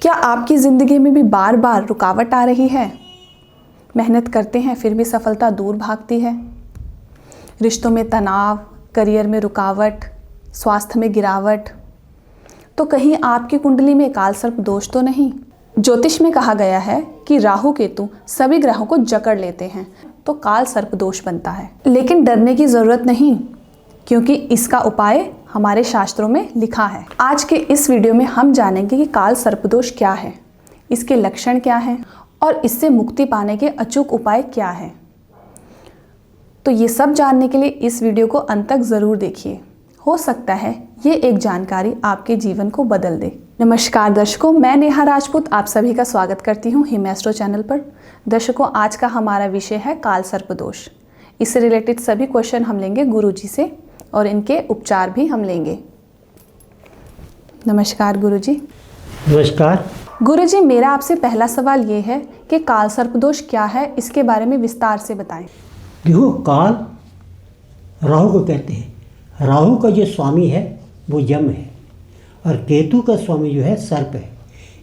क्या आपकी ज़िंदगी में भी बार बार रुकावट आ रही है? मेहनत करते हैं फिर भी सफलता दूर भागती है। रिश्तों में तनाव, करियर में रुकावट, स्वास्थ्य में गिरावट। तो कहीं आपकी कुंडली में काल सर्प दोष तो नहीं? ज्योतिष में कहा गया है कि राहु केतु सभी ग्रहों को जकड़ लेते हैं तो काल सर्प दोष बनता है। लेकिन डरने की ज़रूरत नहीं, क्योंकि इसका उपाय हमारे शास्त्रों में लिखा है। आज के इस वीडियो में हम जानेंगे कि काल सर्पदोष क्या है, इसके लक्षण क्या हैं और इससे मुक्ति पाने के अचूक उपाय क्या हैं। तो ये सब जानने के लिए इस वीडियो को अंत तक ज़रूर देखिए। हो सकता है ये एक जानकारी आपके जीवन को बदल दे। नमस्कार दर्शकों, मैं नेहा राजपूत आप सभी का स्वागत करती हूँ हिमेस्ट्रो चैनल पर। दर्शकों, आज का हमारा विषय है काल सर्पदोष। इससे रिलेटेड सभी क्वेश्चन हम लेंगे गुरुजी से और इनके उपचार भी हम लेंगे। नमस्कार गुरुजी। नमस्कार गुरुजी, मेरा आपसे पहला सवाल ये है कि काल सर्पदोष क्या है, इसके बारे में विस्तार से बताएं। देखो, काल राहु को कहते हैं। राहु का जो स्वामी है वो यम है और केतु का स्वामी जो है सर्प है।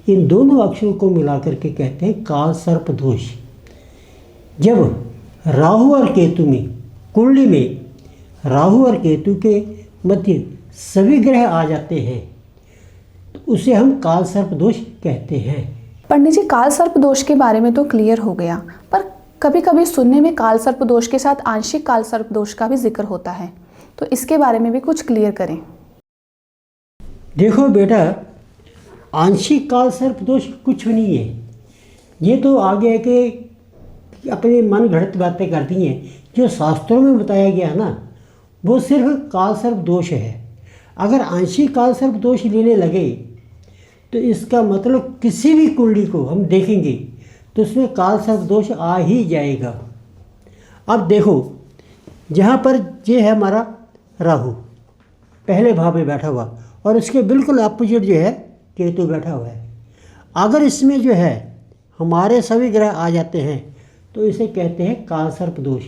इन दोनों अक्षरों को मिलाकर के कहते हैं काल सर्प दोष। जब राहु और केतु में कुंडली में राहु और केतु के मध्य सभी ग्रह आ जाते हैं तो उसे हम काल सर्प दोष कहते हैं। पंडित जी, काल सर्प दोष के बारे में तो क्लियर हो गया, पर कभी कभी सुनने में काल सर्प दोष के साथ आंशिक काल सर्प दोष का भी जिक्र होता है, तो इसके बारे में भी कुछ क्लियर करें। देखो बेटा, आंशिक काल सर्प दोष कुछ नहीं है। ये तो आगे के अपने मन घड़त बातें करती हैं। जो शास्त्रों में बताया गया है ना, वो सिर्फ काल सर्प दोष है। अगर आंशिक काल सर्प दोष लेने लगे तो इसका मतलब किसी भी कुंडली को हम देखेंगे तो उसमें काल सर्प दोष आ ही जाएगा। अब देखो, जहाँ पर ये है हमारा राहु पहले भाव में बैठा हुआ और उसके बिल्कुल अपोजिट जो है केतु बैठा हुआ है। अगर इसमें जो है हमारे सभी ग्रह आ जाते हैं तो इसे कहते हैं काल सर्प दोष।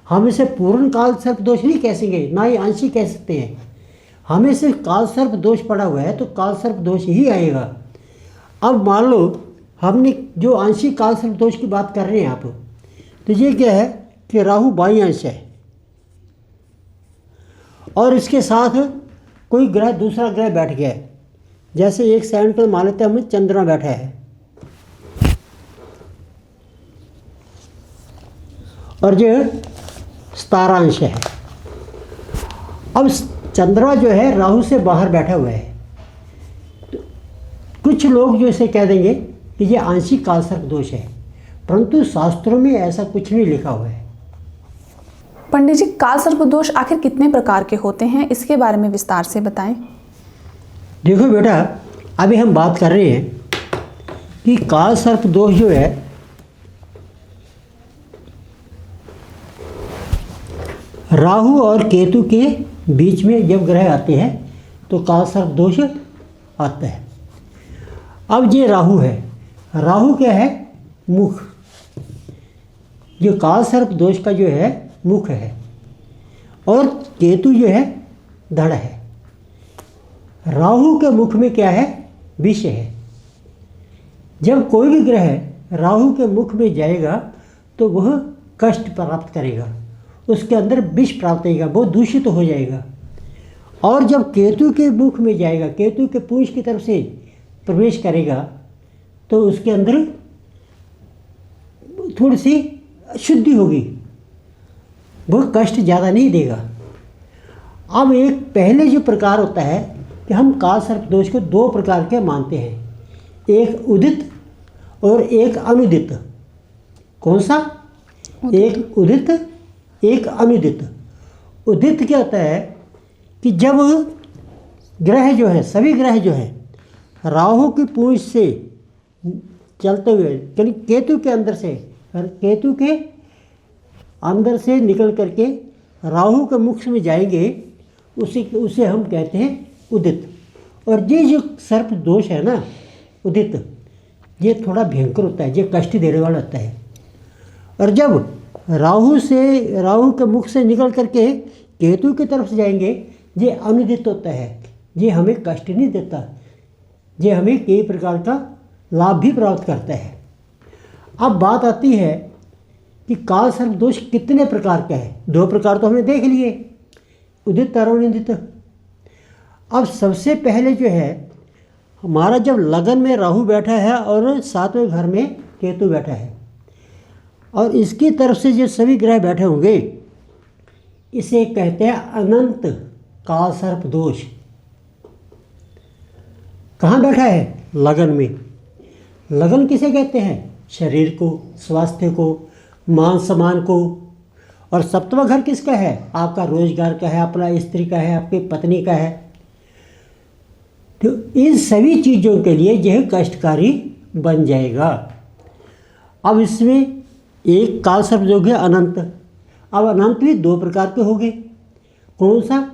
हम इसे पूर्ण काल सर्प दोष नहीं कह सकेंगे, ना ही आंशिक कह सकते हैं। हमें सिर्फ काल सर्प दोष पड़ा हुआ है तो काल सर्प दोष ही आएगा। अब मान लो हमने जो आंशिक काल सर्प दोष की बात कर रहे हैं आप, तो ये क्या है कि राहु बाई अंश है और इसके साथ कोई ग्रह दूसरा ग्रह बैठ गया है। जैसे एक साइड पर मान लेते हैं हमें चंद्रमा बैठा है और जो तारांश है। अब चंद्रमा जो है राहु से बाहर बैठा हुआ है, तो कुछ लोग जो इसे कह देंगे कि ये आंशिक काल सर्प दोष है, परंतु शास्त्रों में ऐसा कुछ नहीं लिखा हुआ है। पंडित जी, काल सर्प दोष आखिर कितने प्रकार के होते हैं, इसके बारे में विस्तार से बताएं। देखो बेटा, अभी हम बात कर रहे हैं कि काल सर्प दोष जो है राहु और केतु के बीच में जब ग्रह आते हैं तो काल सर्प दोष आता है। अब ये राहु है, राहु क्या है? मुख। जो काल सर्प दोष का जो है मुख है और केतु जो है धड़ है। राहु के मुख में क्या है? विष है। जब कोई भी ग्रह राहु के मुख में जाएगा तो वह कष्ट प्राप्त करेगा, उसके अंदर विष प्राप्त होगा, वो दूषित हो जाएगा। और जब केतु के मुख में जाएगा, केतु के पूंछ की तरफ से प्रवेश करेगा तो उसके अंदर थोड़ी सी शुद्धि होगी, वह कष्ट ज़्यादा नहीं देगा। अब एक पहले जो प्रकार होता है कि हम काल सर्प दोष को दो प्रकार के मानते हैं, एक उदित और एक अनुदित। कौन सा? एक उदित, एक अनुदित। उदित क्या होता है कि जब ग्रह जो है, सभी ग्रह जो है राहु की पूंछ से चलते हुए, यानी केतु के अंदर से, केतु के अंदर से निकल करके राहु के मुख में जाएंगे, उसे हम कहते हैं उदित। और ये जो सर्प दोष है ना उदित, ये थोड़ा भयंकर होता है, ये कष्ट देने वाला होता है। और जब राहु के मुख से निकल करके केतु की तरफ से जाएंगे, ये अनुदित होता है, ये हमें कष्ट नहीं देता, ये हमें कई प्रकार का लाभ भी प्राप्त करता है। अब बात आती है कि काल सर्प दोष कितने प्रकार का है। 2 प्रकार तो हमने देख लिए, उदित और अनिदित। अब सबसे पहले जो है हमारा जब लगन में राहु बैठा है और 7वें घर में केतु बैठा है और इसकी तरफ से जो सभी ग्रह बैठे होंगे, इसे कहते हैं अनंत काल सर्प दोष। कहाँ बैठा है? लगन में। लगन किसे कहते हैं? शरीर को, स्वास्थ्य को, मान सम्मान को। और सप्तम घर किसका है? आपका रोजगार का है, अपना स्त्री का है, आपकी पत्नी का है। तो इन सभी चीज़ों के लिए यह कष्टकारी बन जाएगा। अब इसमें एक काल सर्प जो है अनंत। अब अनंत भी 2 प्रकार के हो गए। कौन सा?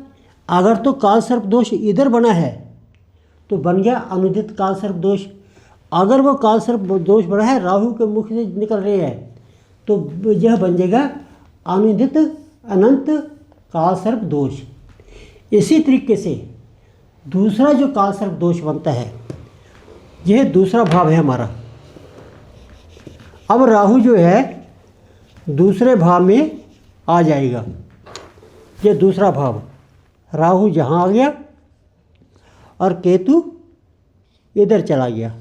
अगर तो काल सर्प दोष इधर बना है तो बन गया अनुदित काल सर्प दोष। अगर वो काल सर्प दोष बना है राहु के मुख से निकल रहे हैं तो यह बन जाएगा अनुदित अनंत काल सर्प दोष। इसी तरीके से दूसरा जो काल सर्प दोष बनता है, यह दूसरा भाव है हमारा। अब राहु जो है दूसरे भाव में आ जाएगा। ये दूसरा भाव, राहु जहाँ आ गया और केतु इधर चला गया।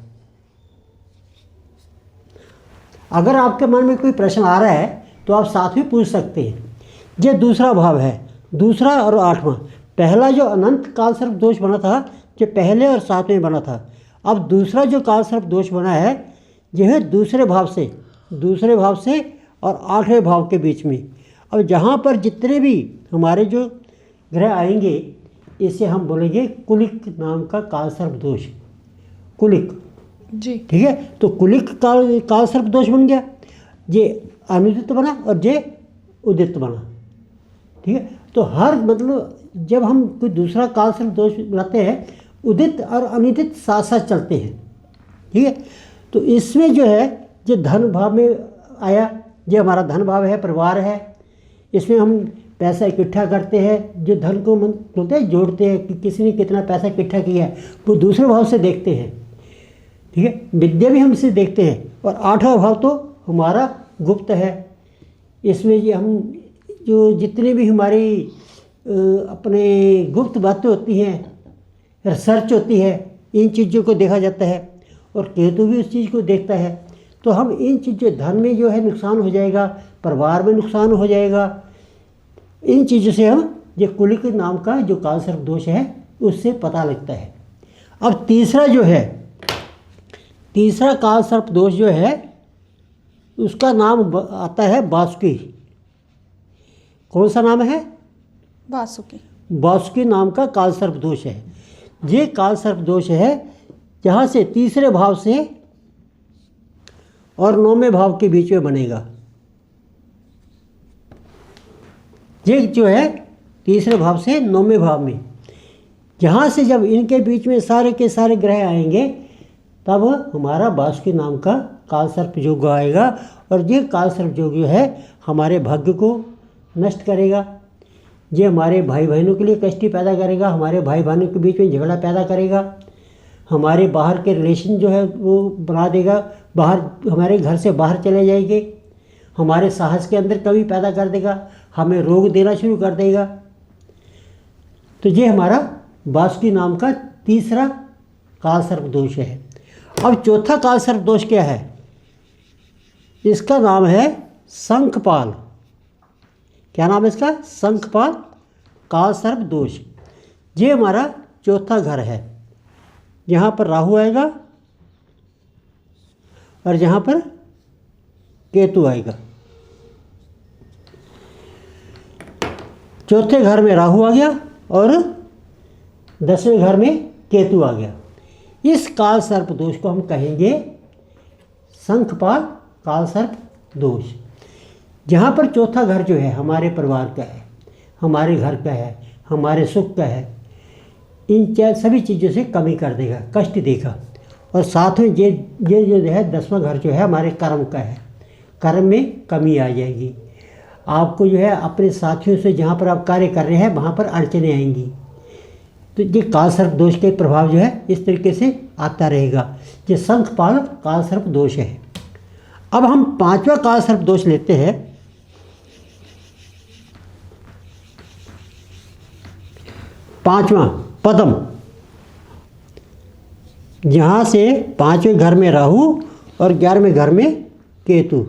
अगर आपके मन में कोई प्रश्न आ रहा है तो आप साथ में पूछ सकते हैं। ये दूसरा भाव है, दूसरा और 8वां। पहला जो अनंत काल सर्प दोष बना था, जो पहले और 7वें बना था। अब दूसरा जो काल सर्प दोष बना है, यह दूसरे भाव से और 8वें भाव के बीच में। अब जहाँ पर जितने भी हमारे जो ग्रह आएंगे, इसे हम बोलेंगे कुलिक नाम का काल सर्प दोष। कुलिक जी, ठीक है। तो कुलिक काल सर्प दोष बन गया। ये अनुदित बना और ये उदित बना। ठीक है। तो हर मतलब जब हम कोई दूसरा काल सर्प दोष बनाते हैं, उदित और अनुदित साथ साथ चलते हैं। ठीक है। तो इसमें जो है जो धन भाव में आया, ये हमारा धन भाव है, परिवार है। इसमें हम पैसा इकट्ठा करते हैं, जो धन को बोलते हैं जोड़ते हैं कि किसी ने कितना पैसा इकट्ठा किया है, वो दूसरे भाव से देखते हैं। ठीक है। विद्या भी हम इसे देखते हैं। और 8वां भाव तो हमारा गुप्त है। इसमें ये हम जो जितने भी हमारी अपने गुप्त बातें होती हैं, रिसर्च होती है, इन चीज़ों को देखा जाता है। और केतु भी उस चीज़ को देखता है। तो हम इन चीज़ों, धन में जो है नुकसान हो जाएगा, परिवार में नुकसान हो जाएगा, इन चीज़ों से हम ये कुलिक नाम का जो काल सर्प दोष है उससे पता लगता है। अब तीसरा जो है, तीसरा काल सर्प दोष जो है उसका नाम आता है वासुकी। कौन सा नाम है? वासुकी। वासुकी नाम का काल सर्प दोष है। ये काल सर्प दोष है जहाँ से तीसरे भाव से और 9वें भाव के बीच में बनेगा। ये जो है तीसरे भाव से 9वें भाव में, जहाँ से जब इनके बीच में सारे के सारे ग्रह आएंगे, तब हमारा वासुकी नाम का काल सर्प योग आएगा। और ये काल सर्प योग जो है हमारे भाग्य को नष्ट करेगा। ये हमारे भाई बहनों के लिए कष्टी पैदा करेगा, हमारे भाई बहनों के बीच में झगड़ा पैदा करेगा, हमारे बाहर के रिलेशन जो है वो बना देगा, बाहर हमारे घर से बाहर चले जाएंगे, हमारे साहस के अंदर कमी पैदा कर देगा, हमें रोग देना शुरू कर देगा। तो ये हमारा वासुकी नाम का तीसरा काल सर्प दोष है। अब चौथा काल सर्प दोष क्या है? इसका नाम है शंखपाल। क्या नाम है इसका? शंखपाल काल सर्प दोष। ये हमारा चौथा घर है, यहाँ पर राहु आएगा और यहाँ पर केतु आएगा। चौथे घर में राहु आ गया और 10वें घर में केतु आ गया। इस काल सर्प दोष को हम कहेंगे शंखपाल काल सर्प दोष। जहाँ पर चौथा घर जो है हमारे परिवार का है, हमारे घर का है, हमारे सुख का है, इन सभी चीज़ों से कमी कर देगा, कष्ट देगा। और साथ में ये जो है 10वां घर जो है हमारे कर्म का है, कर्म में कमी आ जाएगी। आपको जो है अपने साथियों से जहाँ पर आप कार्य कर रहे हैं वहाँ पर अड़चने आएंगी। तो ये काल सर्प दोष के प्रभाव जो है इस तरीके से आता रहेगा। ये शंखपाल काल सर्प दोष है। अब हम 5वां काल सर्प दोष लेते हैं। 5वां पद्म, जहाँ से 5वें घर में राहु और 11वें घर में केतु।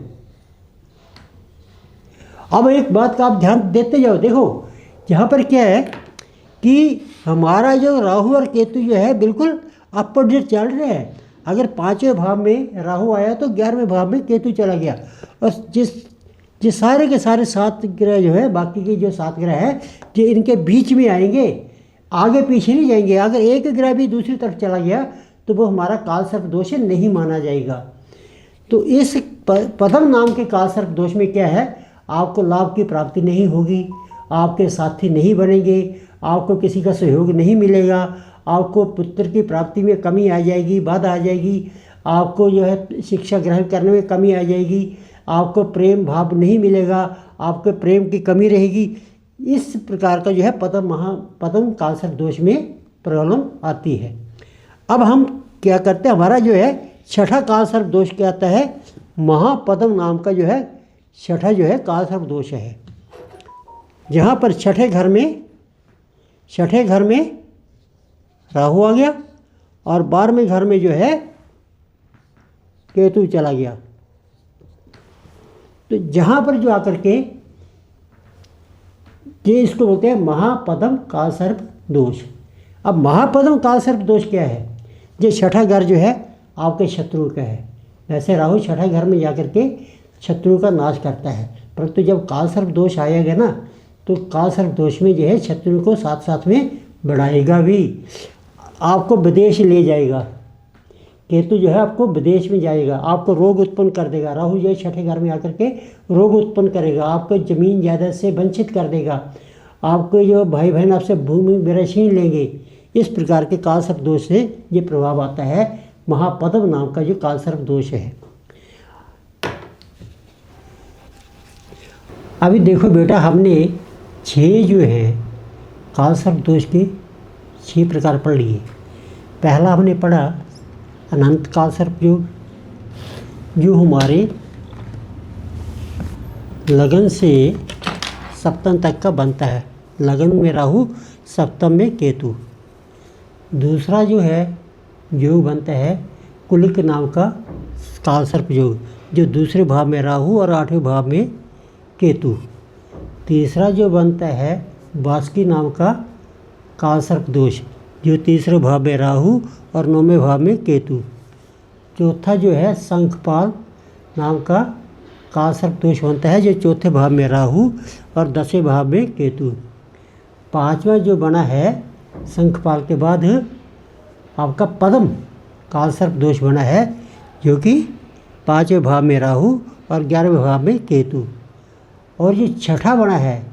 अब एक बात का आप ध्यान देते जाओ, देखो यहाँ पर क्या है कि हमारा जो राहु और केतु जो है बिल्कुल अपोजिट चल रहे हैं। अगर 5वें भाव में राहु आया तो 11वें भाव में केतु चला गया, और जिस सारे के सारे 7 ग्रह जो है, बाकी के जो 7 ग्रह है, जो इनके बीच में आएंगे, आगे पीछे नहीं जाएंगे। अगर एक ग्रह भी दूसरी तरफ चला गया तो वो हमारा काल सर्प दोष नहीं माना जाएगा। तो इस पद्म नाम के काल सर्प दोष में क्या है, आपको लाभ की प्राप्ति नहीं होगी, आपके साथी नहीं बनेंगे, आपको किसी का सहयोग नहीं मिलेगा, आपको पुत्र की प्राप्ति में कमी आ जाएगी, बाधा आ जाएगी, आपको जो है शिक्षा ग्रहण करने में कमी आ जाएगी, आपको प्रेम भाव नहीं मिलेगा, आपके प्रेम की कमी रहेगी। इस प्रकार का जो है पद्म काल सर्प दोष में प्रॉब्लम आती है। अब हम क्या करते हैं, हमारा जो है 6ठा काल सर्प दोष क्या आता है, महापद्म नाम का जो है 6ठा जो है काल सर्प दोष है। जहाँ पर 6ठे घर में राहु आ गया और 12वें घर में जो है केतु चला गया। तो जहाँ पर जो आकर के ये इसको बोलते हैं महापद्म काल सर्प दोष। अब महापद्म काल सर्प दोष क्या है, ये 6ठा घर जो है आपके शत्रु का है। वैसे राहु 6ठे घर में जाकर के शत्रु का नाश करता है, परंतु जब काल सर्प दोष आएगा ना, तो काल सर्प दोष में जो है शत्रु को साथ साथ में बढ़ाएगा भी, आपको विदेश ले जाएगा। केतु जो है आपको विदेश में जाएगा, आपको रोग उत्पन्न कर देगा। राहु जो है 6ठे घर में आकर के रोग उत्पन्न करेगा, आपको ज़मीन जायदाद से वंचित कर देगा, आपको जो भाई बहन आपसे भूमि विरक्षीण लेंगे। इस प्रकार के काल सर्प दोष से ये प्रभाव आता है, महापद्म नाम का जो काल सर्प दोष है। अभी देखो बेटा, हमने 6 जो है काल सर्प दोष के 6 प्रकार पढ़ लिए। पहला हमने पढ़ा अनंत काल सर्प योग, जो हमारे लगन से सप्तम तक का बनता है। लगन में राहु, सप्तम में केतु। दूसरा जो है योग बनता है कुलिक नाम का काल सर्प योग, जो दूसरे भाव में राहु और 8वें भाव में केतु। तीसरा जो बनता है वासुकी नाम का काल सर्प दोष, जो तीसरे भाव में राहु और 9वें भाव में केतु। चौथा जो है शंखपाल नाम का काल सर्प दोष बनता है, जो चौथे भाव में राहु और 10वें भाव में केतु। 5वां जो बना है शंखपाल के बाद आपका पद्म काल सर्प दोष बना है, जो कि 5वें भाव में राहु और 11वें भाव में केतु। और ये 6ठा बना है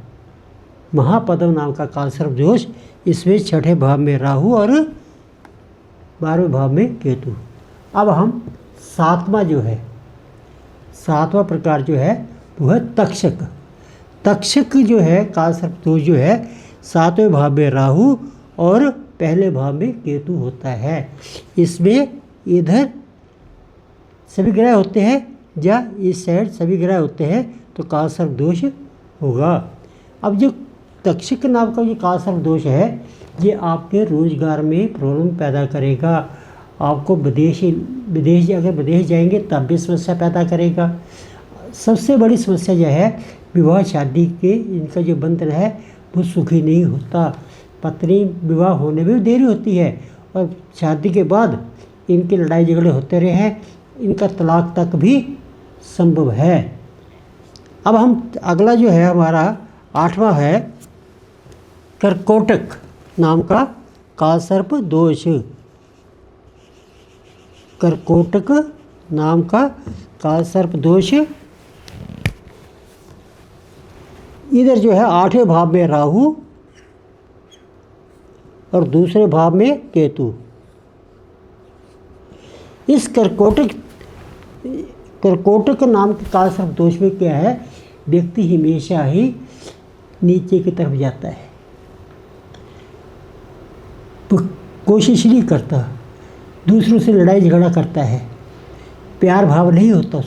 महापद्म नाम का काल सर्प दोष, इसमें 6ठे भाव में राहु और 12वें भाव में केतु। अब हम 7वां जो है, 7वां प्रकार जो है वो है तक्षक। तक्षक जो है काल सर्प दोष जो है 7वें भाव में राहु और पहले भाव में केतु होता है। इसमें इधर सभी ग्रह होते हैं या इस साइड सभी ग्रह होते हैं, तो काल सर्प दोष होगा। अब जो तक्षक नाम का जो काल सर्प दोष है, ये आपके रोजगार में प्रॉब्लम पैदा करेगा। आपको विदेश अगर विदेश जाएंगे तब भी समस्या पैदा करेगा। सबसे बड़ी समस्या जो है विवाह शादी के इनका जो बंधन है वो सुखी नहीं होता। पत्नी विवाह होने में भी देरी होती है और शादी के बाद इनकी लड़ाई झगड़े होते रहे हैं, इनका तलाक तक भी संभव है। अब हम अगला जो है हमारा 8वां है कर्कोटक नाम का काल सर्प दोष। कर्कोटक नाम का काल सर्प दोष, इधर जो है 8वें भाव में राहु और दूसरे भाव में केतु। इस कर्कोटक नाम के काल सर्प दोष में क्या है, व्यक्ति हमेशा ही नीचे की तरफ जाता है। वो कोशिश नहीं करता, दूसरों से लड़ाई झगड़ा करता है, प्यार भाव नहीं होता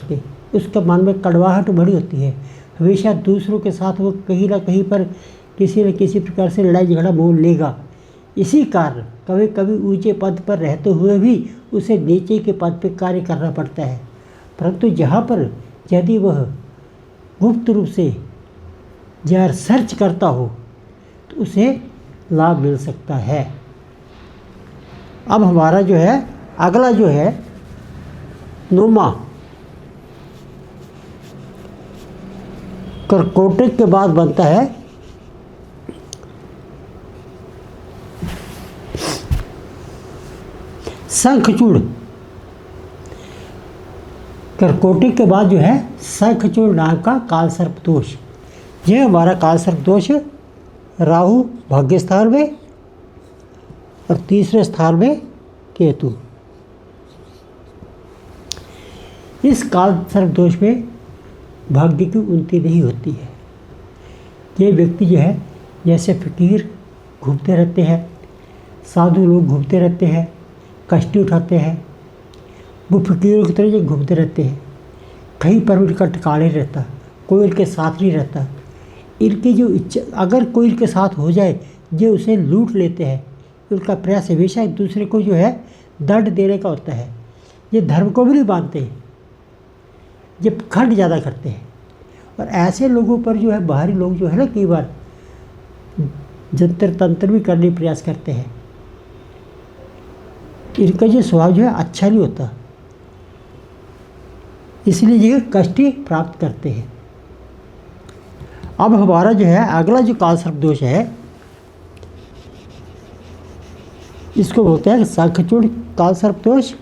उसके मन में कड़वाहट बड़ी होती है। हमेशा दूसरों के साथ वो कहीं ना कहीं पर किसी न किसी प्रकार से लड़ाई झगड़ा मोल लेगा। इसी कारण कभी कभी ऊंचे पद पर रहते हुए भी उसे नीचे के पद पर कार्य करना पड़ता है। परंतु जहाँ पर यदि वह गुप्त रूप से या सर्च करता हो तो उसे लाभ मिल सकता है। अब हमारा जो है अगला जो है नोमा, कर्कोटक के बाद बनता है शंखचूड़। कर्कोटक के बाद जो है शंखचूड़ नाम का कालसर्प दोष। यह हमारा कालसर्प दोष राहु भाग्य स्थान में और तीसरे स्थान में केतु। इस कालसर्प दोष में भाग्य की उन्नति नहीं होती है। ये व्यक्ति जो है जैसे फकीर घूमते रहते हैं, साधु लोग घूमते रहते हैं, कष्टी उठाते हैं, वो फकीरों की तरह घूमते रहते हैं। कहीं पर उनका ठिकाना नहीं रहता, कोई उनके साथ नहीं रहता। इनकी जो इच्छा, अगर कोई इनके साथ हो जाए ये उसे लूट लेते हैं। उनका प्रयास हमेशा एक दूसरे को जो है दंड देने का होता है। ये धर्म को भी नहीं मानते, ये खंड ज़्यादा करते हैं। और ऐसे लोगों पर जो है बाहरी लोग जो है ना कई बार जंतर तंत्र भी करने प्रयास करते हैं। इनका जो स्वभाव जो है अच्छा नहीं होता, इसलिए ये कष्ट प्राप्त करते हैं। अब हमारा जो है अगला जो कालसर्प दोष है इसको बोलते हैं शंखचूड़ कालसर्प दोष।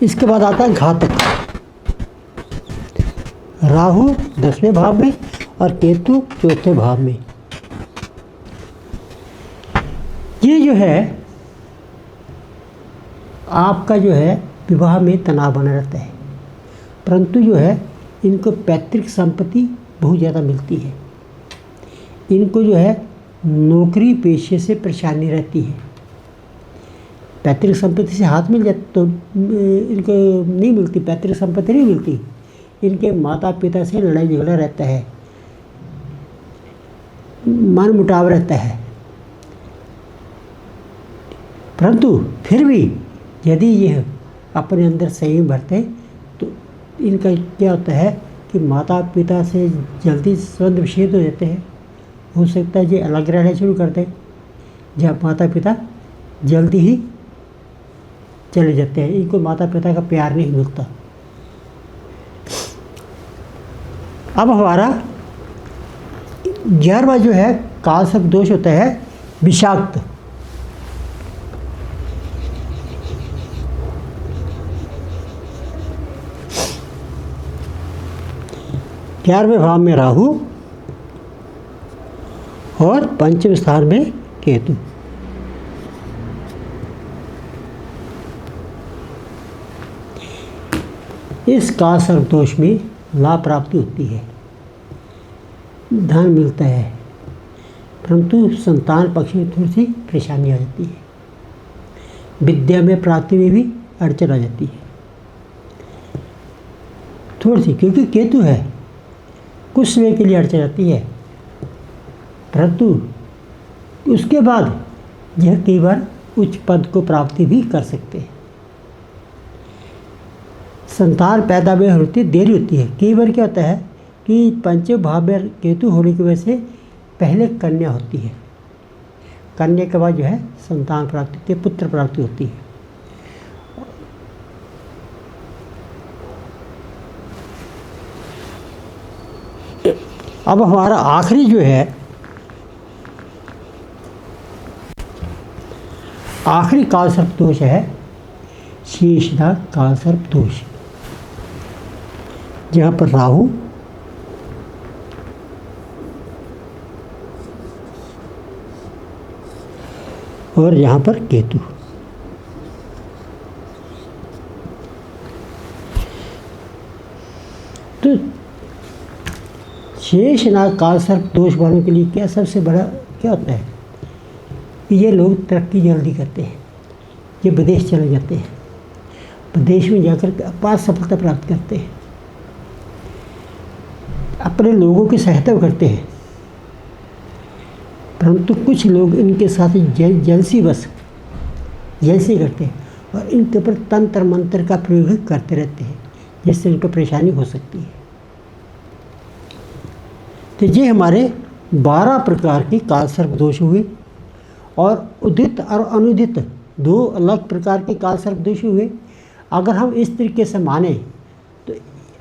इसके बाद आता है घातक। राहु 10वें भाव में और केतु 4थे भाव में। ये जो है आपका जो है विवाह में तनाव बना रहता है, परंतु जो है इनको पैतृक संपत्ति बहुत ज़्यादा मिलती है। इनको जो है नौकरी पेशे से परेशानी रहती है। पैतृक संपत्ति से हाथ मिल जाती तो इनको नहीं मिलती, पैतृक संपत्ति नहीं मिलती। इनके माता पिता से लड़ाई झगड़ा रहता है, मन मुटाव रहता है। परंतु फिर भी यदि यह अपने अंदर संयम भरते तो इनका क्या होता है कि माता पिता से जल्दी संबंध विच्छेद हो जाते हैं। हो सकता है ये अलग रहना शुरू कर दें, जब माता पिता जल्दी ही चले जाते हैं। इनको माता पिता का प्यार नहीं मिलता। अब हमारा 11वां जो है कालसर्प दोष होता है विषाक्त। 11वें भाव में राहु और 5वें स्थान में केतु। इस कालसर्प दोष में लाभ प्राप्ति होती है, धन मिलता है, परंतु संतान पक्ष में थोड़ी सी परेशानी आ जाती है। विद्या में प्राप्ति में भी अड़चन आ जाती है थोड़ी सी, क्योंकि केतु है, कुछ समय के लिए अड़चन आती है, परंतु उसके बाद यह कई बार उच्च पद को प्राप्ति भी कर सकते हैं। संतान पैदा में होती देरी होती है। कई बार क्या होता है कि 5वें भाव में केतु होने की वजह से पहले कन्या होती है, कन्या के बाद जो है संतान प्राप्ति होती है, पुत्र प्राप्ति होती है। अब हमारा आखिरी जो है आखिरी कालसर्प दोष है शीर्षनाग कालसर्प दोष, जहाँ पर राहु और यहाँ पर केतु। तो शेष नाग काल सर्प दोष वालों के लिए क्या सबसे बड़ा क्या होता है कि ये लोग तरक्की जल्दी करते हैं, ये विदेश चले जाते हैं, विदेश में जाकर अपार सफलता प्राप्त करते हैं, अपने लोगों की सहायता करते हैं। परंतु कुछ लोग इनके साथ जलसी करते हैं और इनके ऊपर तंत्र मंत्र का प्रयोग करते रहते हैं, जिससे इनको परेशानी हो सकती है। तो ये हमारे 12 प्रकार के काल सर्प दोष हुए और उदित और अनुदित 2 अलग प्रकार के काल सर्प दोष हुए। अगर हम इस तरीके से माने तो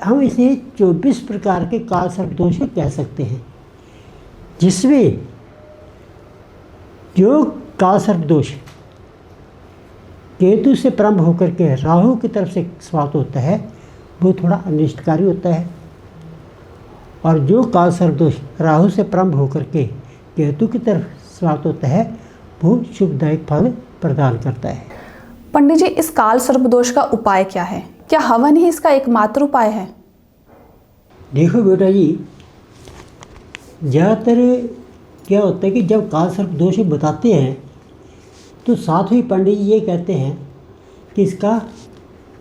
हम इसे 24 प्रकार के काल सर्प दोष कह सकते हैं, जिसमें जो काल सर्प दोष केतु से प्रारंभ होकर के राहु की तरफ से समाप्त होता है वो थोड़ा अनिष्टकारी होता है, और जो काल सर्प दोष राहु से प्रारंभ होकर के केतु की तरफ समाप्त होता है वो शुभदायक फल प्रदान करता है। पंडित जी, इस काल सर्प दोष का उपाय क्या है? क्या हवन ही इसका एकमात्र उपाय है? देखो बेटा जी, ज़्यादातर क्या होता है कि जब काल सर्प दोष बताते हैं तो साथ ही पंडित जी ये कहते हैं कि इसका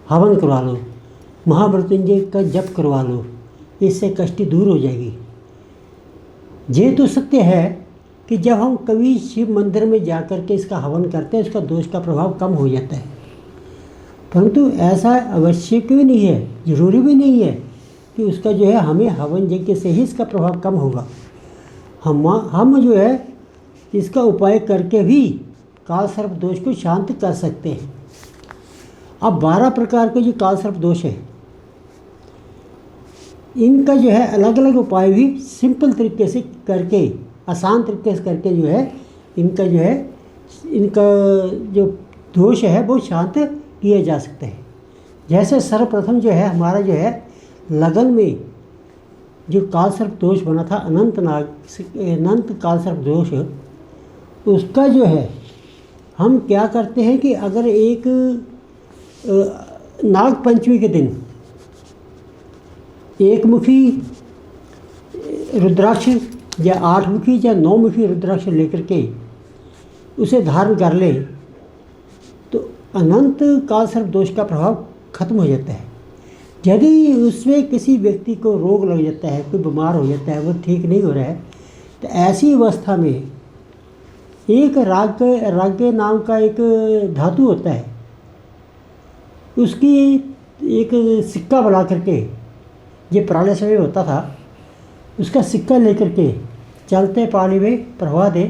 हवन करवा लो, महामृत्युंजय का जप करवा लो, इससे कष्टी दूर हो जाएगी। ये तो सत्य है कि जब हम कभी शिव मंदिर में जाकर के इसका हवन करते हैं उसका दोष का प्रभाव कम हो जाता है, परंतु ऐसा आवश्यक भी नहीं है, ज़रूरी भी नहीं है कि उसका जो है हमें हवन यज्ञ से ही इसका प्रभाव कम होगा। हम जो है इसका उपाय करके भी काल सर्प दोष को शांत कर सकते हैं। अब 12 प्रकार के जो काल सर्प दोष है इनका जो है अलग अलग उपाय भी सिंपल तरीके से करके, आसान तरीके से करके जो है इनका जो दोष है वो शांत किए जा सकते हैं। जैसे सर्वप्रथम जो है हमारा जो है लगन में जो काल सर्प दोष बना था अनंत काल सर्प दोष, उसका जो है हम क्या करते हैं कि अगर एक नाग पंचमी के दिन एक मुखी रुद्राक्ष या 8 मुखी या 9 मुखी रुद्राक्ष लेकर के उसे धारण कर ले तो अनंत काल सर्प दोष का प्रभाव खत्म हो जाता है। यदि उसमें किसी व्यक्ति को रोग लग जाता है, कोई बीमार हो जाता है, वो ठीक नहीं हो रहा है, तो ऐसी अवस्था में एक राग नाम का एक धातु होता है, उसकी एक सिक्का बना करके, ये पुराने समय में होता था, उसका सिक्का लेकर के चलते पानी में प्रवाह दे।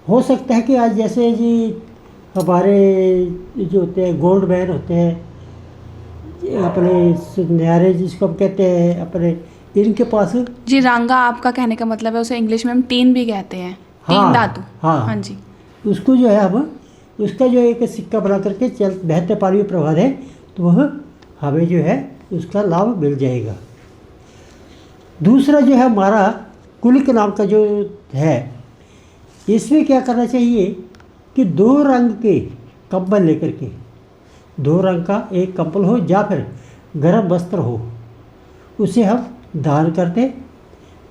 हो सकता है कि आज जैसे जी हमारे जो होते हैं गोल्ड मैन होते हैं, अपने सुनहरे जिसको हम कहते हैं, अपने इनके पास जी रांगा आपका कहने का मतलब है, उसे इंग्लिश में हम टीन भी कहते हैं, टीन धातु। हाँ जी, उसको जो है हम उसका जो एक सिक्का बना करके बहते पानी में प्रवाह दें तो वह हमें जो है उसका लाभ मिल जाएगा। दूसरा जो है हमारा कुलिक नाम का जो है, इसमें क्या करना चाहिए कि 2 रंग के कंबल लेकर के, 2 रंग का एक कंबल हो या फिर गर्म वस्त्र हो, उसे हम दान करते,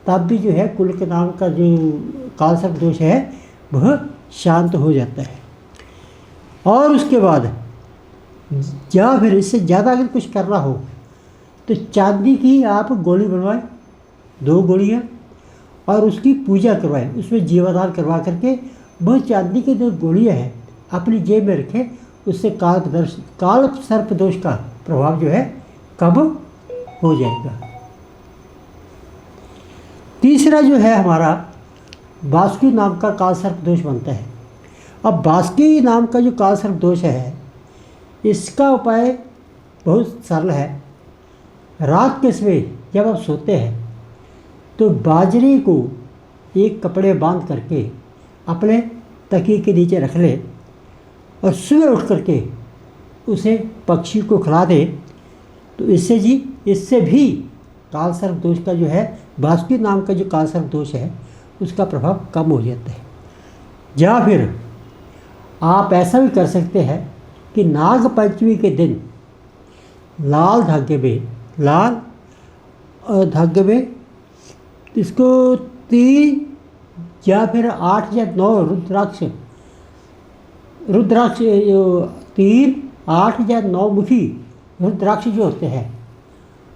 तब भी जो है कुलिक नाम का जो काल सर्प दोष है वह शांत हो जाता है। और उसके बाद या फिर इससे ज़्यादा अगर कुछ करना हो तो चांदी की आप गोली बनवाएं, 2 गोलियाँ, और उसकी पूजा करवाएं, उसमें जीवादान करवा करके वह चांदी की जो गोलियाँ हैं अपनी जेब में रखें, उससे काल सर्प दोष का प्रभाव जो है कम हो जाएगा। तीसरा जो है हमारा बासुकी नाम का काल सर्प दोष बनता है। अब बासुकी नाम का जो काल सर्प दोष है इसका उपाय बहुत सरल है। रात के समय जब आप सोते हैं तो बाजरे को एक कपड़े बांध करके अपने तकिए के नीचे रख ले और सुबह उठ करके उसे पक्षी को खिला दे, तो इससे भी काल सर्प दोष का जो है, बासुकी नाम का जो काल सर्प दोष है उसका प्रभाव कम हो जाता है। या फिर आप ऐसा भी कर सकते हैं कि नाग पंचमी के दिन लाल धागे में इसको 3 या फिर 8 या 9 रुद्राक्ष जो 3, 8 या 9 मुखी रुद्राक्ष जो होते हैं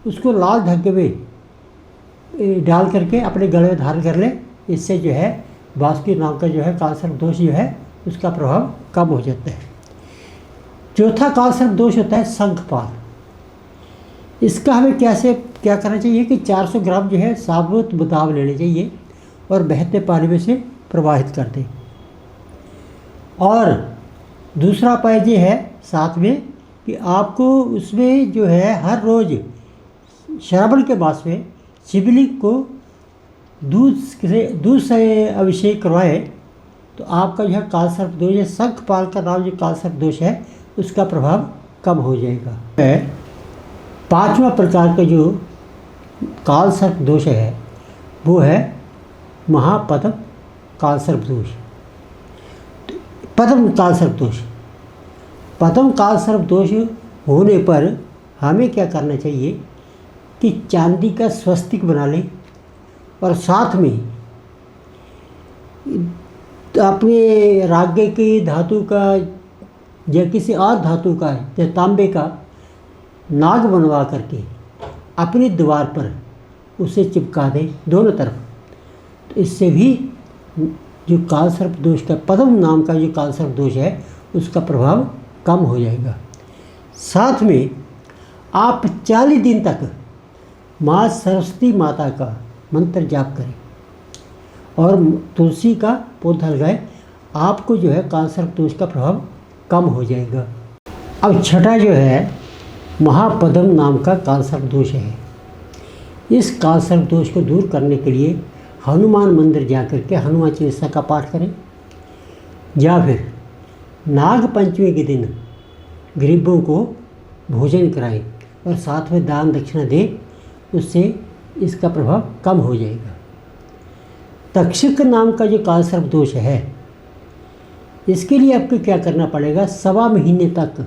उसको लाल धागे में डाल करके अपने गले में धारण कर ले। इससे जो है वासुकी नाम का जो है कालसर्प दोष जो है उसका प्रभाव कम हो जाता है। चौथा कालसर्प दोष होता है शंखपाल। इसका हमें क्या करना चाहिए कि 400 ग्राम जो है साबुत बादाम लेने चाहिए और बहते पानी में से प्रवाहित कर दें। और दूसरा उपाय ये है साथ में कि आपको उसमें जो है हर रोज़ श्रावण के मास में शिवलिंग को दूध से अभिषेक करवाए तो आपका जो है कालसर्प दोष है, शंखपाल का नाम जो कालसर्प दोष है उसका प्रभाव कम हो जाएगा। 5वां प्रकार का जो कालसर्प दोष है वो है महापद्म कालसर्प दोष। पद्म कालसर्प दोष, पद्म कालसर्प दोष होने पर हमें क्या करना चाहिए कि चांदी का स्वस्तिक बना लें और साथ में अपने रागे की धातु का या किसी और धातु का या तांबे का नाग बनवा करके अपने द्वार पर उसे चिपका दें दोनों तरफ। तो इससे भी जो कालसर्प दोष का पद्म नाम का जो कालसर्प दोष है उसका प्रभाव कम हो जाएगा। साथ में आप 40 दिन तक माँ सरस्वती माता का मंत्र जाप करें और तुलसी का पौधा लगाएं, आपको जो है कालसर्प दोष का प्रभाव कम हो जाएगा। अब छठा जो है महापद्म नाम का कालसर्प दोष है। इस कालसर्प दोष को दूर करने के लिए हनुमान मंदिर जा कर के हनुमान चालीसा का पाठ करें या फिर नाग पंचमी के दिन गरीबों को भोजन कराएं और साथ में दान दक्षिणा दें, उससे इसका प्रभाव कम हो जाएगा। तक्षक नाम का जो कालसर्प दोष है इसके लिए आपको क्या करना पड़ेगा, 1.25 महीने तक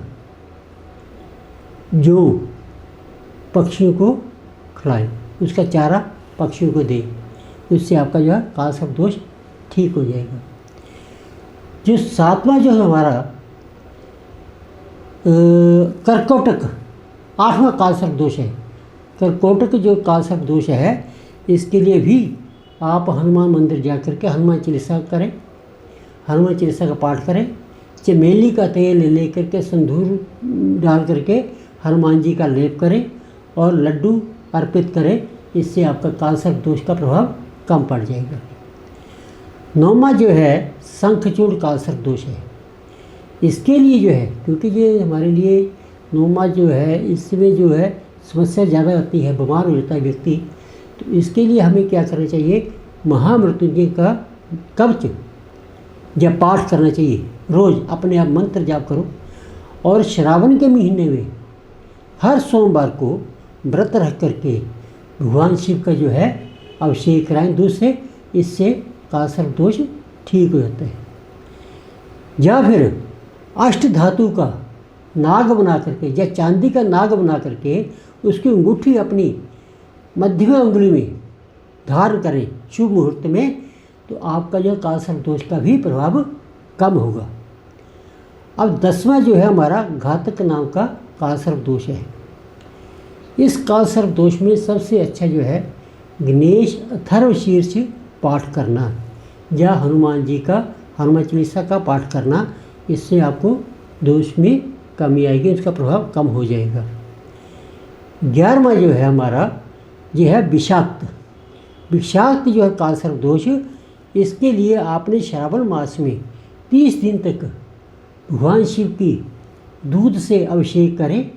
जो पक्षियों को खिलाएं, उसका चारा पक्षियों को दें, उससे आपका जो है कालसर्प दोष ठीक हो जाएगा। जो 7वां जो है हमारा कर्कोटक 8वां कालसर्प दोष है। कर्कोटक जो कालसर्प दोष है इसके लिए भी आप हनुमान मंदिर जा कर के हनुमान चालीसा करें, हनुमान चालीसा का पाठ करें, चमेली का तेल ले करके सिंदूर डाल करके हनुमान जी का लेप करें और लड्डू अर्पित करें, इससे आपका कालसर्प दोष का प्रभाव कम पड़ जाएगा। 9वां जो है शंखचूड़ कालसर्प दोष है। इसके लिए जो है क्योंकि ये हमारे लिए 9वां जो है इसमें जो है समस्या ज़्यादा होती है, बीमार हो जाता है व्यक्ति, तो इसके लिए हमें क्या करना चाहिए, महामृत्युंजय का कवच या पाठ करना चाहिए। रोज़ अपने आप मंत्र जाप करो और श्रावण के महीने में हर सोमवार को व्रत रख करके भगवान शिव का जो है अभिषेक कराएं दूध से, इससे कालसर्प दोष ठीक हो जाता है। या फिर अष्ट धातु का नाग बना करके या चांदी का नाग बना करके उसकी अंगूठी अपनी मध्यमा उंगली में धारण करें शुभ मुहूर्त में, तो आपका जो कालसर्प दोष का भी प्रभाव कम होगा। अब 10वां जो है हमारा घातक नाम का कालसर्प दोष है। इस कालसर्प दोष में सबसे अच्छा जो है गणेश अथर्वशीर्ष पाठ करना या हनुमान जी का हनुमान चालीसा का पाठ करना, इससे आपको दोष में कमी आएगी, उसका प्रभाव कम हो जाएगा। 11वां जो है हमारा ये है विषाक्त। विषाक्त जो है कालसर्प दोष, इसके लिए आपने श्रावण मास में 30 दिन तक भगवान शिव की दूध से अभिषेक करें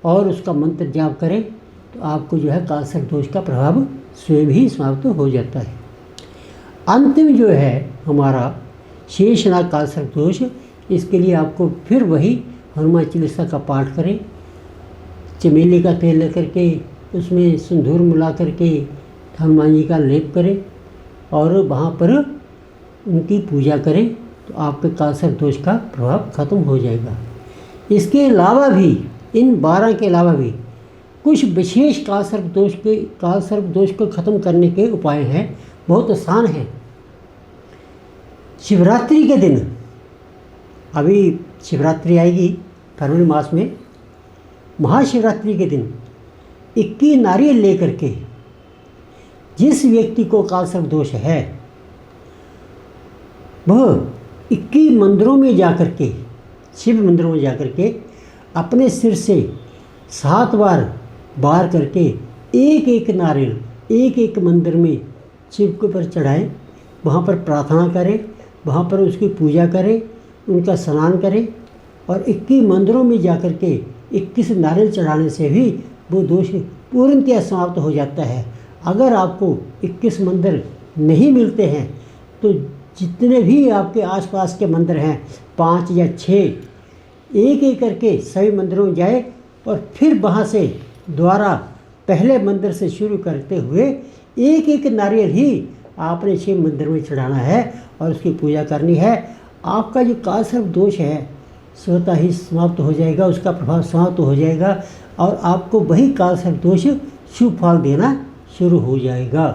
और उसका मंत्र जाप करें, तो आपको जो है कालसर्प दोष का प्रभाव स्वयं ही समाप्त हो जाता है। अंतिम जो है हमारा शेषनाग कालसर्प दोष, इसके लिए आपको फिर वही हनुमान चालीसा का पाठ करें, चमेली का तेल लेकर के उसमें सिंदूर मिला करके हनुमान जी का लेप करें और वहाँ पर उनकी पूजा करें, तो आपके कालसर्प दोष का प्रभाव खत्म हो जाएगा। इसके अलावा भी इन 12 के अलावा भी कुछ विशेष काल सर्प दोष को खत्म करने के उपाय हैं, बहुत आसान है। शिवरात्रि के दिन, अभी शिवरात्रि आएगी फरवरी मास में, महाशिवरात्रि के दिन 21 नारियल लेकर के जिस व्यक्ति को काल सर्प दोष है वह 21 मंदिरों में जाकर के, शिव मंदिरों में जाकर के अपने सिर से 7 बार बार करके एक एक नारियल एक एक मंदिर में शिव के ऊपर चढ़ाएं, वहाँ पर प्रार्थना करें, वहाँ पर उसकी पूजा करें, उनका स्नान करें और 21 मंदिरों में जाकर के 21 नारियल चढ़ाने से भी वो दोष पूर्णतः समाप्त हो जाता है। अगर आपको 21 मंदिर नहीं मिलते हैं तो जितने भी आपके आसपास के मंदिर हैं 5 या 6 एक एक करके सभी मंदिरों में जाए और फिर वहाँ से द्वारा पहले मंदिर से शुरू करते हुए एक एक नारियल ही आपने शिव मंदिर में चढ़ाना है और उसकी पूजा करनी है। आपका जो काल सर्प दोष है स्वतः ही समाप्त हो जाएगा, उसका प्रभाव समाप्त हो जाएगा और आपको वही काल सर्प दोष शुभ फल देना शुरू हो जाएगा।